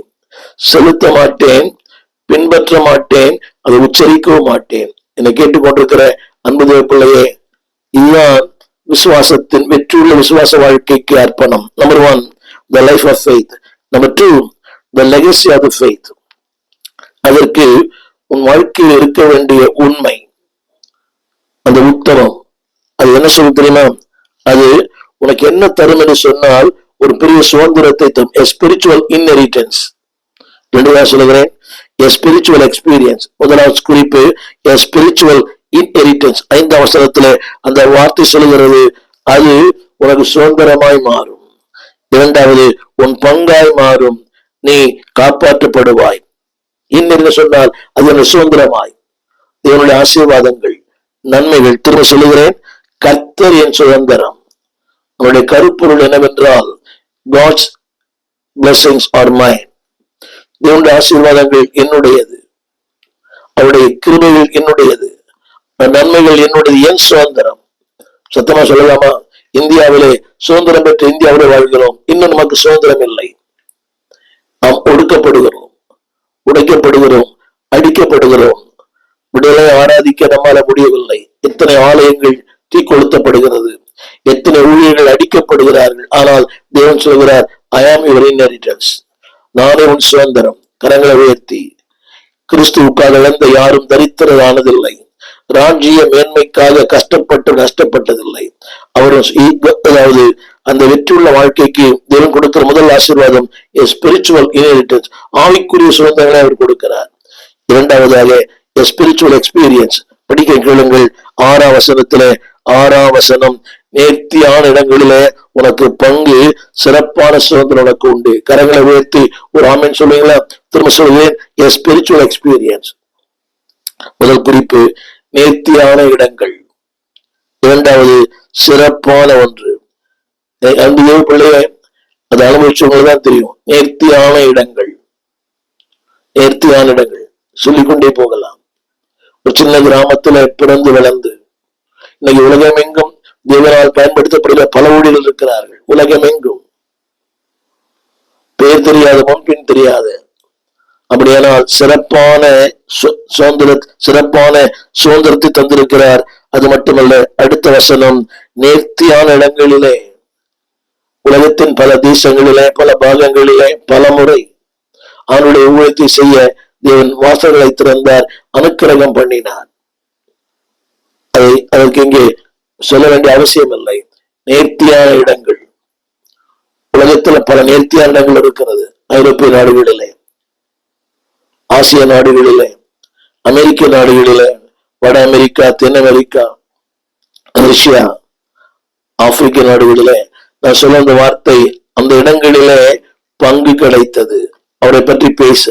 செலுத்த மாட்டேன், பின்பற்ற மாட்டேன், அதை உச்சரிக்கவும் மாட்டேன். என்னை கேட்டுக்கொண்டிருக்கிற அன்பு பிள்ளையே, இதுதான் விசுவாசத்தின் வெற்றியுள்ள விசுவாச வாழ்க்கைக்கு அர்ப்பணம். Number 1, the life of faith. Number 2, the legacy of the faith. அதற்கு உன் வாழ்க்கையில் இருக்க வேண்டிய உண்மை, அந்த உத்தமம். அது என்ன சொல்ல தெரியுமா? அது உனக்கு என்ன தரும் என்று சொன்னால் ஒரு பெரிய சுதந்திரத்தை தரும். a spiritual inheritance. ரெண்டுவா சொல்லுகிறேன், a spiritual experience. முதலாவது குறிப்பு a spiritual inheritance. 5ஆம் வசனத்திலே அந்த வார்த்தை சொல்லுகிறது, அது உனக்கு சுதந்திரமாய் மாறும். இரண்டாவது, உன் பங்காய் மாறும், நீ காப்பாற்றப்படுவாய். இன்னென்று சொன்னால் அது ஒரு சுதந்திரமாய், தேவனுடைய ஆசீர்வாதங்கள், நன்மைகள். திரும்ப சொல்லுகிறேன், கர்த்தர் என் சுதந்திரம். அவருடைய கருப்பொருள் என்னவென்றால் God's blessings are mine. தேவனுடைய ஆசீர்வாதங்கள் என்னுடையது, அவருடைய கிருபைகள் என்னுடையது, நன்மைகள் என்னுடையது, என் சுதந்திரம். சத்தமா சொல்லலாமா? இந்தியாவிலே சுதந்திரம் பெற்ற இந்தியாவிலே வாழ்கிறோம், இன்னும் நமக்கு சுதந்திரம் இல்லை. நாம் ஒடுக்கப்படுகிறோம், உடைக்கப்படுகிறோம், அடிக்கப்படுகிறோம். விடுதலை ஆராதிக்க நம்மால முடியவில்லை. எத்தனை ஆலயங்கள் தீக்கொளுத்தப்படுகிறது, எத்தனை ஊழியர்கள் அடிக்கப்படுகிறார்கள். ஆனால் தேவன் சொல்கிறார், I am your inheritance. நானே உன் சுதந்திரம். கரங்களை உயர்த்தி, கிறிஸ்துவுக்காக இழந்த யாரும் தரித்திரரானதில்லை. ராஜ்ய மேன்மைக்காக கஷ்டப்பட்டு நஷ்டப்பட்டதில்லை. அதாவது அந்த வெற்றியுள்ள வாழ்க்கைக்கு தேவன் கொடுக்கிற முதல் ஆசீர்வாதம் ஸ்பிரிச்சுவல் இன்ஹெரிட்டன்ஸ், ஆவிக்குரிய சுதந்திரங்களை அவர் கொடுக்கிறார். இரண்டாவதாக ஸ்பிரிச்சுவல் எக்ஸ்பீரியன்ஸ். படிக்க கேளுங்கள், 6ஆம் வசனத்திலே, 6ஆம் வசனம், நேர்த்தியான இடங்களிலே உனக்கு பங்கு, சிறப்பான சுதந்திரம் உனக்கு உண்டு. கரங்களை உயர்த்தி ஒரு ஆமென் சொல்லுங்களா? திரும்ப சொல்லுவேன், ஸ்பிரிச்சுவல் எக்ஸ்பீரியன்ஸ். முதல் குறிப்பு நேர்த்தியான இடங்கள், இரண்டாவது சிறப்பான ஒன்று. அன்பு பிள்ளைய, அது அனுபவிச்சவங்களுக்குதான் தெரியும். நேர்த்தியான இடங்கள், நேர்த்தியான இடங்கள் சொல்லிக்கொண்டே போகலாம். ஒரு சின்ன கிராமத்துல பிறந்து வளர்ந்து இன்னைக்கு உலகமெங்கும் தேவனால் பயன்படுத்தப்படுகிற பல ஊழியர்கள் இருக்கிறார்கள். உலகமெங்கும் பேர் தெரியாத, முன்பின் தெரியாத. அப்படியானால் சிறப்பான சுதந்திரத்தை தந்திருக்கிறார். அது மட்டுமல்ல, அடுத்த வசனம், நேர்த்தியான இடங்களிலே, உலகத்தின் பல தேசங்களிலே, பல பாகங்களிலே பல முறை அவனுடைய ஊழியத்தை செய்ய தேவன் வாசல்களை திறந்தார், அனுக்கிரகம் பண்ணினார். அதற்கு இங்கே சொல்ல வேண்டிய அவசியம் இல்லை. நேர்த்தியான இடங்கள், உலகத்துல பல நேர்த்தியான இடங்கள் இருக்கிறது. ஐரோப்பிய நாடுகளிலே, ஆசிய நாடுகளிலே, அமெரிக்க நாடுகளிலே, வட அமெரிக்கா, தென் அமெரிக்கா, ரஷ்யா, ஆப்பிரிக்க நாடுகளிலே. நான் சொல்ல அந்த வார்த்தை, அந்த இடங்களிலே பங்கு கிடைத்தது. அவரை பற்றி பேச,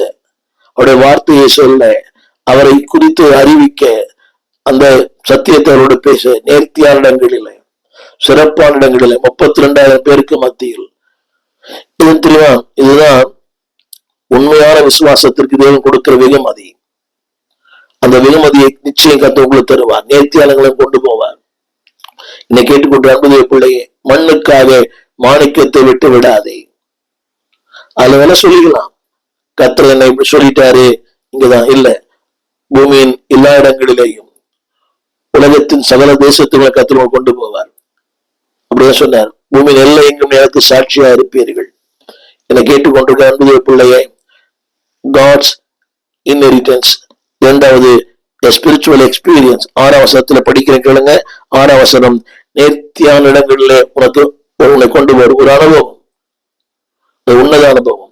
அவருடைய வார்த்தையை சொல்ல, அவரை குறித்து அறிவிக்க, அந்த சத்தியத்தை அவரோடு பேச, நேர்த்தியான இடங்களிலே, சிறப்பான இடங்களிலே 32,000 பேருக்கு மத்தியில். இது தெரியுமா? இதுதான் உண்மையான விசுவாசத்திற்கு தேவன் கொடுக்கிற வெகுமதி. அந்த வெகுமதியை நிச்சயம் கர்த்தர் உங்களுக்கு தருவார். நேர்த்தியாளங்களும் கொண்டு போவார். என்னை கேட்டுக்கொண்டு அன்புடைய பிள்ளையே, மண்ணுக்காக மாணிக்கத்தை விட்டு விடாதே. அதுல வேணா சொல்லிக்கலாம், கர்த்தர் என்னை இப்படி சொல்லிட்டாரு, இங்கதான் இல்ல, பூமியின் எல்லா இடங்களிலேயும் உலகத்தின் சகல தேசத்துகளை கர்த்தர் கொண்டு போவார். அப்படிதான் சொன்னார், பூமியின் எல்லை எங்கும் எனக்கு சாட்சியா இருப்பீர்கள். என்னை கேட்டுக்கொண்டிருக்க அன்புடைய பிள்ளையே, God's inheritance. இரண்டாவது ஸ்பிரிச்சுவல் எக்ஸ்பீரியன்ஸ். 6ஆம் வசனத்துல படிக்கிறேன் கேளுங்க. 6ஆம் வசனம், நேர்த்தியான இடங்களிலே உன்னை கொண்டு வரும் ஒரு அனுபவம், உன்னத அனுபவம்.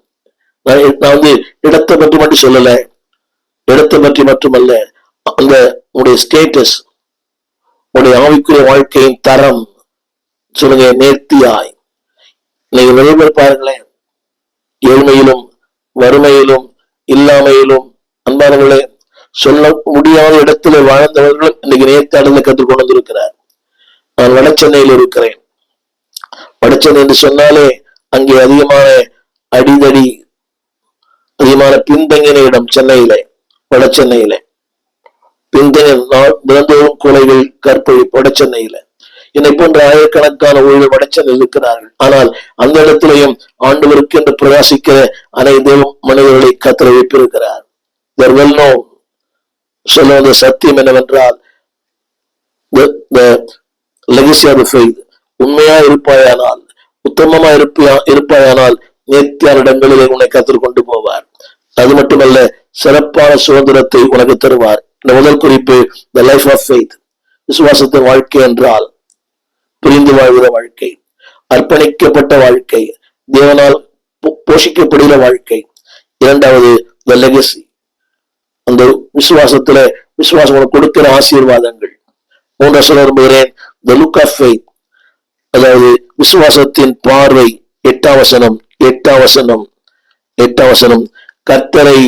நான் இடத்தை பற்றி மட்டும் சொல்லல, இடத்தை பற்றி மட்டுமல்ல, அந்த உங்களுடைய ஸ்டேட்டஸ், உங்களுடைய ஆவிக்குரிய வாழ்க்கையின் தரம். சொல்லுங்க, நேர்த்தியாய். நீங்க நிறைய பேர் பாருங்களேன், ஏழ்மையிலும் வறுமையிலும் இல்லாமையிலும், அன்பானவர்களே, சொல்ல முடியாத இடத்துல வாழ்ந்தவர்களும் இன்னைக்கு நேர்த்தியாடல கற்றுக்கொண்டு வந்திருக்கிறார். நான் வடசென்னையில் இருக்கிறேன். வடசென்னை என்று சொன்னாலே அங்கே அதிகமான அடிதடி, அதிகமான பின்தங்கின இடம். சென்னையில, வட சென்னையில பின்தங்கிய கொலைகள், கற்பழிப்பு வட சென்னையில. என்னை போன்ற ஆயிரக்கணக்கான ஊழியர்கள் வட சென்னையில் இருக்கிறார்கள். ஆனால் அந்த இடத்திலையும் ஆண்டவருக்கு என்று பிரகாசிக்கிற அனைத்து மனிதர்களை கர்த்தர் வைப்பிருக்கிறார். சொல்லுவது சத்தியம் என்னவென்றால், the legacy of the faith. உண்மையா இருப்பாயானால், உத்தமமா இருப்பாயானால் நேர்த்தியான இடங்களிலே உன்னை கத்தர் கொண்டு போவார். அது மட்டுமல்ல, சிறப்பான சுதந்திரத்தை உனக்கு தருவார். இந்த முதல் குறிப்பு the life of faith. விசுவாசத்தின் வாழ்க்கை என்றால் புரிந்து வாழ்கிற வாழ்க்கை, அர்ப்பணிக்கப்பட்ட வாழ்க்கை, தேவனால் போஷிக்கப்படுகிற வாழ்க்கை. இரண்டாவது the legacy. அந்த விசுவாசம் கொடுக்கிற ஆசீர்வாதங்கள். மூன்றாவது சொல்ல விரும்புகிறேன் the look of faith. அதாவது விசுவாசத்தின் பார்வை. எட்டாம் வசனம் கர்த்தரை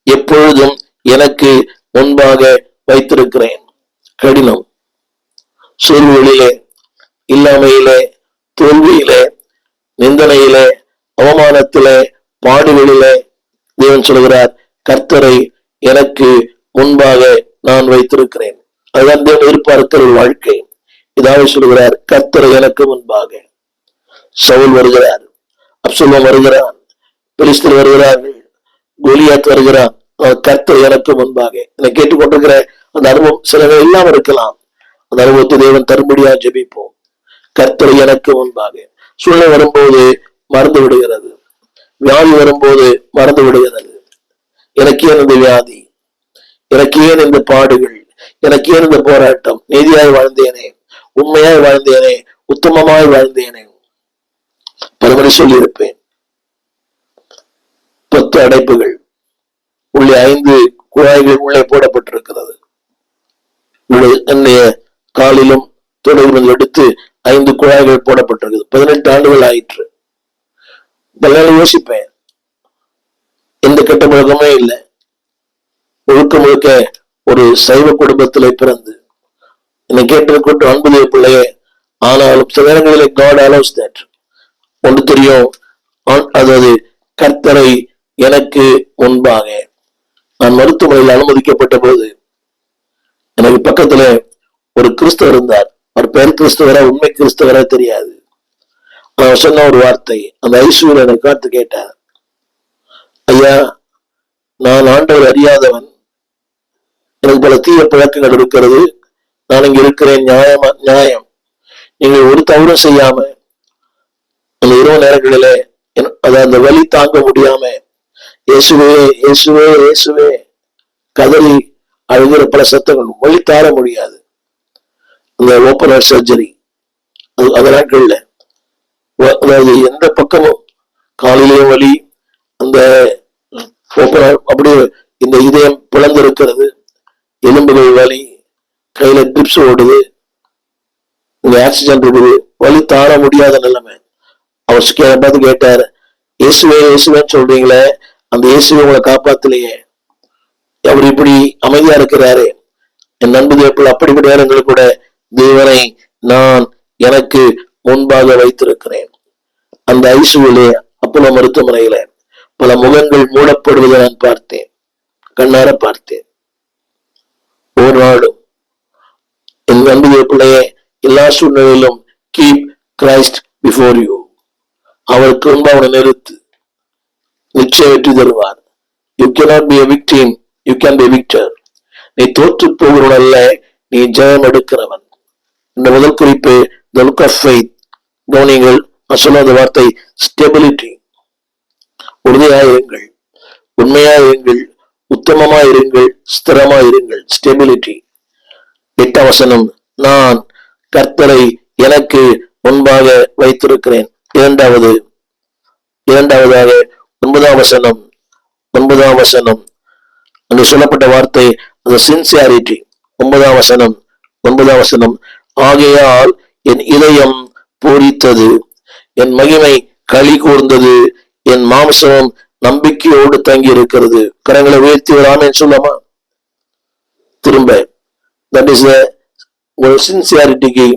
எப்பொழுதும் எனக்கு முன்பாக வைத்திருக்கிறேன். கடினம், சோர்வுகளிலே, இல்லாமையிலே, தோல்வியிலே, நிந்தனையிலே, அவமானத்திலே, பாடுகளிலே தேவன் சொல்கிறார், கர்த்தரை எனக்கு முன்பாக நான் வைத்திருக்கிறேன். அதுதான் தேவன் எதிர்பார்க்கிற ஒரு வாழ்க்கை. இதாவது சொல்கிறார், கர்த்தரை எனக்கு முன்பாக. சவுல் வருகிறார், அப்சலோம் வருகிறான், பெலிஸ்தர் வருகிறார்கள், கோலியாத் வருகிறான். கர்த்தர் எனக்கு முன்பாக. என்னை கேட்டுக்கொண்டிருக்கிற அந்த அனுபவம் சில இல்லாம இருக்கலாம். அந்த அனுபவத்தை தேவன் தரும்படியா ஜெபிப்போம். கர்த்தர் எனக்கு முன்பாக. சூழ்நிலை வரும்போது மறந்து விடுகிறது, வியாதி வரும்போது மறந்து விடுகிறது. எனக்கு ஏன் இந்த வியாதி, எனக்கு ஏன் இந்த பாடுகள், எனக்கு ஏன் இந்த போராட்டம்? நீதியாய் வாழ்ந்தேனே, உண்மையாய் வாழ்ந்தேனே, உத்தமமாய் வாழ்ந்தேனே. பலமுறை சொல்லி இருப்பேன். 10 அடைப்புகள் உள்ளே 5 குழாய்கள் உள்ளே போடப்பட்டிருக்கிறது. என்னுடைய காலிலும் தொடர்பு எடுத்து 5 குழாய்கள் போடப்பட்டிருக்குது. 18 ஆண்டுகள் ஆயிற்று. பல யோசிப்பேன், எந்த கெட்ட பழக்கமே இல்லை. முழுக்க ஒரு சைவ குடும்பத்திலே பிறந்து என்னை கேட்டிருக்கொண்டு அன்புடைய பிள்ளையே. ஆனாலும் சில நேரங்களிலே God allows that. ஒன்று தெரியும், அதாவது கர்த்தரை எனக்கு முன்பாக. நான் மருத்துவமனையில் அனுமதிக்கப்பட்ட போது எனக்கு பக்கத்துல ஒரு கிறிஸ்தவர் இருந்தார். அவர் பெயர் கிறிஸ்தவரா உண்மை கிறிஸ்தவரா தெரியாது. அவர் சொன்ன ஒரு வார்த்தை, அந்த ஐசியூல என்னை காத்து கேட்டார், ஐயா, நான் ஆண்டவர் அறியாதவன், எனக்கு பல தீய பழக்கங்கள் இருக்கிறது, நான் இங்க இருக்கிறேன், நியாயம். நீங்கள் ஒரு தவறும் செய்யாம அந்த இரவு நேரங்களிலே அந்த வலி தாங்க முடியாம இயேசுவே இயேசுவே இயேசுவே கதறி அழுகிற பல சத்தங்கள், வலி தார முடியாது. அந்த ஓப்பன் ஹார்ட் சர்ஜரி அந்த நாட்கள்ல, அதாவது எந்த பக்கமும் காலிலேயும் வலி, அந்த ஓப்பன் அப்படியே இந்த இதயம் பிளந்து இருக்கிறது, எலும்புகள் வலி, கையில ட்ரிப்ஸ் ஓடுது, இந்த ஆக்சிஜன் இருக்குது, வலி தாழ முடியாத நிலைமை. அவர் பார்த்து கேட்டார், இயேசுவே இயேசுவேன்னு சொல்றீங்களே, அந்த இயேசுவே உங்களை காப்பாத்தலையே, அவர் இப்படி அமைதியா இருக்கிறாரு. என் நண்பு தேவர்கள் அப்படிப்பட்ட நேரங்கள் கூட தேவனை நான் எனக்கு முன்பாக வைத்திருக்கிறேன். அந்த ஐசியூவிலே, அப்போலோ மருத்துவமனையில பல முகங்கள் மூடப்படுவதை நான் பார்த்தேன், கண்ணார பார்த்தேன். ஒரு நாளும் என் நண்பு பிள்ளையே, எல்லா சூழ்நிலையிலும் கீப் கிரைஸ்ட் பிஃபோர் யூ. அவருக்கு முன்பு அவனை நிறுத்து, நிச்சயம் வெற்றி தருவார். You cannot be a victim, you can be a victor. நீ தோற்று போகிறவன் அல்ல, நீ ஜெயம் எடுக்கிறவன். இந்த முதல் குறிப்பு the look of faith. கவனிங்கள், நான் சொன்ன வார்த்தை ஸ்டெபிலிட்டி. உறுதியாயிருங்கள், உண்மையாயிருங்கள், உத்தமமாயிருங்கள், ஸ்திரமாயிருங்கள். ஸ்டெபிலிட்டி. 8ஆம் வசனம், நான் கர்த்தரை எனக்கு முன்பாக வைத்திருக்கிறேன். இரண்டாவதாக 9ஆம் வசனம் அங்கு சொல்லப்பட்ட வார்த்தை அந்த சின்சியாரிட்டி. 9ஆம் வசனம், ஆகையால் என் இதயம் பூரித்தது, என் மகிமை களி கூர்ந்தது, என் மாம்சமும் நம்பிக்கையோடு தங்கி இருக்கிறது. கரங்களை உயர்த்தி ஒரு ஆமென் சொல்லாமா? திரும்ப, தட் இஸ் ஒரு சின்சியாரிட்டிக்கு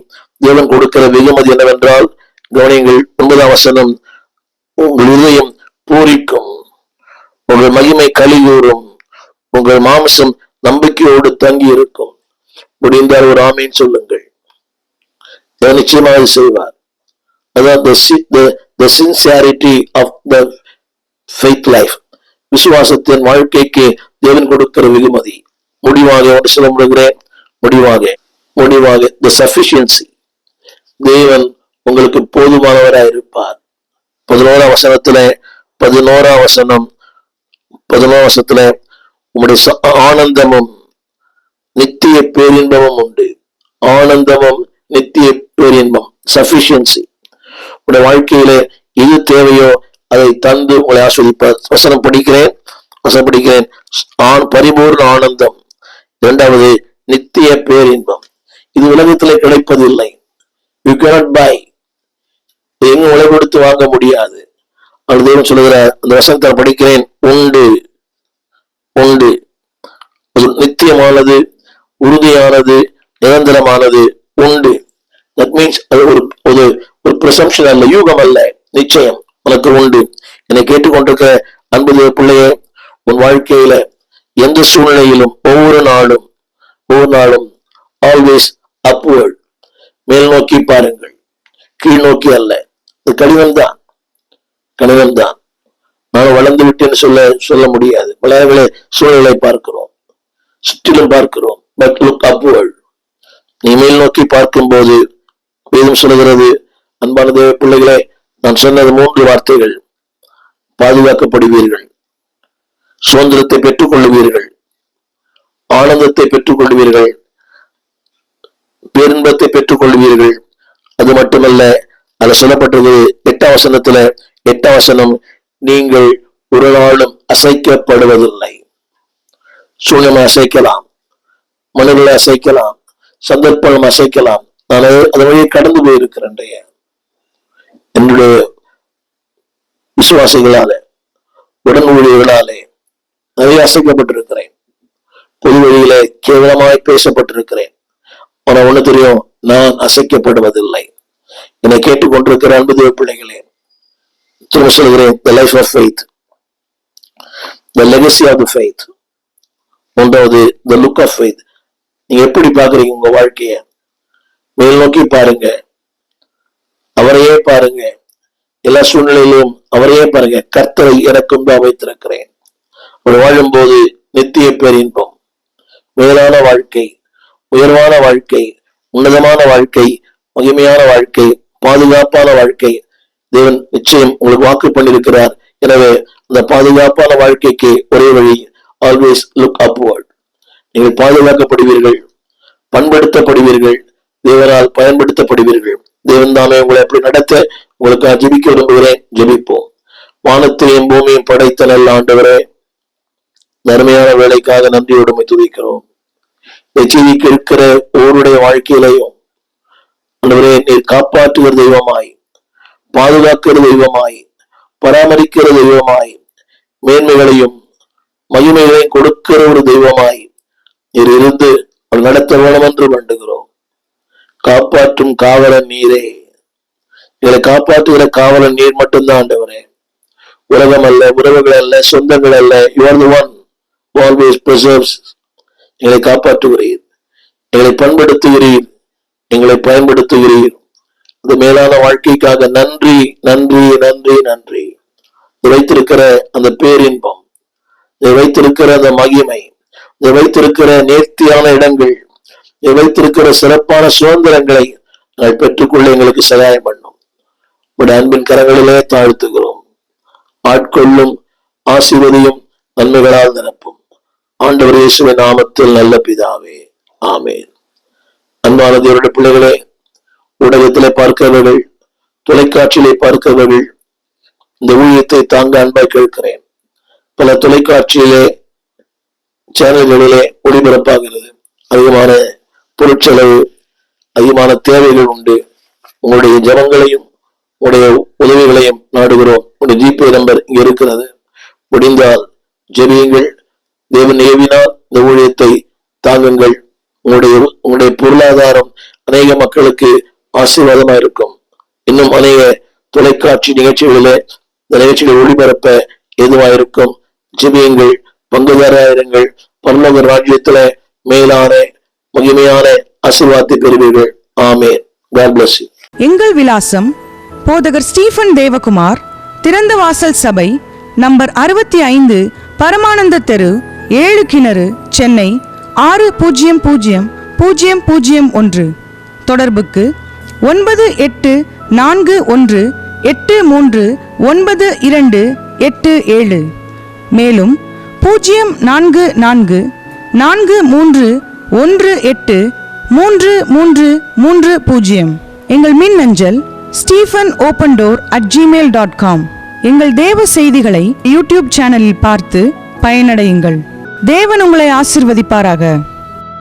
தேவன் கொடுக்கிற வெகுமதி என்னவென்றால், கவனியங்கள், 9ஆம் வசனம், உங்கள் இதயம் பூரிக்கும், உங்கள் மகிமை களி கூறும், உங்கள் மாம்சம் நம்பிக்கையோடு தங்கி இருக்கும். முடிந்தால் ஒரு ஆமீன் சொல்லுங்கள். நிச்சயமாக செய்வார். அதான் the sincerity of the faith life. விசுவாசத்தின் வாழ்க்கைக்கு தேவன் கொடுக்கிற வெகுமதி. முடிவாக ஒன்று சொல்ல முடிகிறேன். முடிவாக முடிவாக the sufficiency, தேவன் உங்களுக்கு போதுமானவராயிருப்பார். 11ஆம் வசனத்துல உம்முடைய ஆனந்தமும் நித்திய பேரின்பமும் உண்டு. ஆனந்தமும் நித்திய பேரின்பம், சஃபிஷியன்சி. உங்களுடைய வாழ்க்கையில எது தேவையோ அதை தந்து உங்களை ஆஸ்வதிப்பார். வசனம் படிக்கிறேன். பரிபூர்ண ஆனந்தம். இரண்டாவது நித்திய பேரின்பம். இது உலகத்திலே கிடைப்பதில்லை. You cannot buy. எங்கும் உழை கொடுத்து வாங்க முடியாது. அவர் தேவன் சொல்லுகிற அந்த வசனத்தை படிக்கிறேன். உண்டு. நித்தியமானது, உறுதியானது, நிரந்தரமானது உண்டு. தட் மீன்ஸ் அது ஒரு பிரசம்ஷன் அல்ல, யூகம் அல்ல, நிச்சயம் உனக்கு உண்டு. என்னை கேட்டுக்கொண்டிருக்க அன்பு பிள்ளையே, உன் வாழ்க்கையில எந்த சூழ்நிலையிலும் ஒவ்வொரு நாளும் ஆல்வேஸ் அப்வர்ட், மேல் நோக்கி பாருங்கள், கீழ் நோக்கி அல்ல. இது கணிதம் தான். நானும் வளர்ந்து விட்டேன்னு சொல்ல முடியாது. பல சூழ்நிலை பார்க்கிறோம், சுற்றிலும் பார்க்கிறோம். But look upward. நீ மேல் நோக்கி பார்க்கும் போது வேதம் சொல்லுகிறது, அன்பான தேவ பிள்ளைகளே, நான் சொன்னது 3 வார்த்தைகள். பாதுகாக்கப்படுவீர்கள், சுதந்திரத்தை பெற்றுக் கொள்ளுவீர்கள், ஆனந்தத்தை பெற்றுக் கொள்வீர்கள், பேரின்பத்தை பெற்றுக் கொள்வீர்கள். அது மட்டுமல்ல, அது சொல்லப்பட்டது 8ஆம் வசனம், நீங்கள் ஒரு நாளும் அசைக்கப்படுவதில்லை. சூழ்நிலை அசைக்கலாம், மனிதர்களை அசைக்கலாம், சந்தர்ப்பம் அசைக்கலாம். நான் அதன் வழியை கடந்து போயிருக்கிறேன். என்னுடைய விசுவாசிகளால, உடன் ஊழியர்களாலே நிறைய அசைக்கப்பட்டிருக்கிறேன். பொது வழியில கேவலமாய் பேசப்பட்டிருக்கிறேன். ஆனா ஒண்ணு தெரியும், நான் அசைக்கப்படுவதில்லை. என்னை கேட்டுக்கொண்டிருக்கிற அன்பு தேவ பிள்ளைகளே, திரும்ப சொல்கிறேன், the life of faith, the legacy of the faith. மூன்றாவது the look of faith. நீங்க எப்படி பாக்குறீங்க உங்க வாழ்க்கைய? மேல் நோக்கி பாருங்க, அவரையே பாருங்க, எல்லா சூழ்நிலையிலும் அவரையே பாருங்க. கர்த்தரை எனக்கும் வைத்திருக்கிறேன். அவர் வாழும்போது நித்திய பேரின்பம், மேலான வாழ்க்கை, உயர்வான வாழ்க்கை, உன்னதமான வாழ்க்கை, மகிமையான வாழ்க்கை, பாதுகாப்பான வாழ்க்கை தேவன் நிச்சயம் உங்களுக்கு வாக்கு பண்ணியிருக்கிறார். எனவே அந்த பாதுகாப்பான வாழ்க்கைக்கு ஒரே வழி, ஆல்வேஸ் லுக் அப்வர்ட். நீங்கள் பாதுகாக்கப்படுவீர்கள், பண்படுத்தப்படுவீர்கள், தேவனால் பயன்படுத்தப்படுவீர்கள். தேவன் தாமே உங்களை அப்படி நடத்த உங்களுக்கு ஜெபிக்க விரும்புகிறேன். ஜெபிப்போம். வானத்தையும் பூமியும் படைத்த நல்ல ஆண்டவரே, நன்மையான வேலைக்காக நன்றியோடு துதிக்கிறோம். எச்சரிக்க இருக்கிற ஒருவருடைய வாழ்க்கையிலையும் ஆண்டவரே, நீர் காப்பாற்றுகிற தெய்வமாய், பாதுகாக்கிற தெய்வமாய், பராமரிக்கிற தெய்வமாய், மேன்மைகளையும் மகிமைகளையும் கொடுக்கிற ஒரு தெய்வமாய் நீர் இருந்து நடத்த வேணும் என்று வேண்டுகிறோம். காப்பாற்றும் காவலன் நீரே. இதை காப்பாற்றுகிற காவலன் நீர் மட்டும்தான் ஆண்டவரே. உலகம் அல்ல, உறவுகள் அல்ல, சொந்தங்கள் அல்ல. You are the one who always preserves. எங்களை காப்பாற்றுகிறீர், எங்களை பண்படுத்துகிறீர், எங்களை பயன்படுத்துகிறீர். இந்த மேலான வாழ்க்கைக்காக நன்றி நன்றி நன்றி நன்றி. வைத்திருக்கிற அந்த பேரின்பம், வைத்திருக்கிற அந்த மகிமை, வைத்திருக்கிற நேர்த்தியான இடங்கள், வைத்திருக்கிற சிறப்பான சுதந்திரங்களை நாங்கள் பெற்றுக்கொள்ள எங்களுக்கு சகாயம் பண்ணும். உடைய அன்பின் கரங்களிலே தாழ்த்துகிறோம். ஆட்கொள்ளும், ஆசீர்வதியும், நன்மைகளால் நிரப்பும். ஆண்டவர் இயேசுவின் நாமத்தில் நல்ல பிதாவே, ஆமென். அன்பான தேவனுடைய பிள்ளைகளே, ஊடகத்திலே பார்க்கிறவர்கள், தொலைக்காட்சியிலே பார்க்கிறவர்கள், இந்த ஊழியத்தை தாங்க அன்பாய் கேட்கிறேன். பல தொலைக்காட்சியிலே சேனல்களிலே ஒளிபரப்பாகிறது. அதிகமான பொருட்செலவு, அதிகமான தேவைகள் உண்டு. உங்களுடைய ஜபங்களையும் உங்களுடைய உதவிகளையும் நாடுகிறோம். உங்களுடைய ஜிபே நம்பர் இங்க இருக்கிறது. முடிந்தால் ஜெபியுங்கள். தேவன் ஏவினால் இந்த ஊழியத்தை தாங்குங்கள். உங்களுடைய பொருளாதாரம் அநேக மக்களுக்கு ஆசீர்வாதமா இருக்கும். இன்னும் அநேக தொலைக்காட்சி நிகழ்ச்சிகளிலே இந்த நிகழ்ச்சிகளை ஒளிபரப்ப ஏதுவாயிருக்கும். ஜெபியுங்கள், பங்குதாரங்கள். பரலோக ராஜ்யத்துல மேலான மகிமையான ஆசீர்வாதத்தை பெறுவீர்கள். ஆமென். God bless you. எங்கள் விலாசம் போதகர் ஸ்டீபன் தேவகுமார், திறந்த வாசல் சபை, நம்பர் 65, பரமானந்த தெரு, 7 கிணறு, சென்னை 6003 001. தொடர்புக்கு 9841839287. மேலும் 04443183330. எங்கள் மின்னஞ்சல் stephenopendor@gmail.com. எங்கள் தேவ செய்திகளை யூடியூப் சேனலில் பார்த்து பயனடையுங்கள். தேவன் உங்களை ஆசீர்வதிப்பாராக.